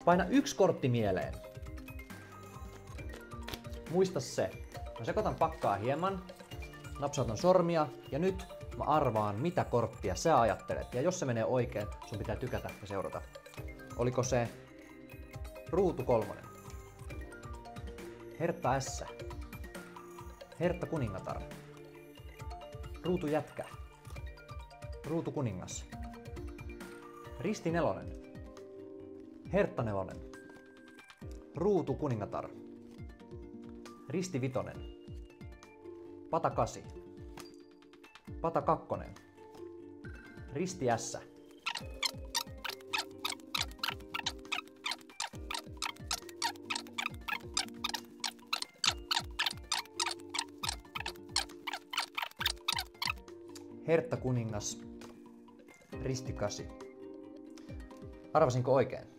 Paina yksi kortti mieleen. Muista se. Mä sekoitan pakkaa hieman, napsautan sormia ja nyt mä arvaan mitä korttia sä ajattelet. Ja jos se menee oikein, sun pitää tykätä ja seurata. Oliko se ruutu 3? Hertta S. Hertta kuningatar. Ruutu jätkä. Ruutu kuningas. Risti 4. Hertta 4. Ruutu kuningatar. Risti 5. Pata 8. Pata 2. Risti S. Hertta kuningas. Risti 8. Arvasinko oikein?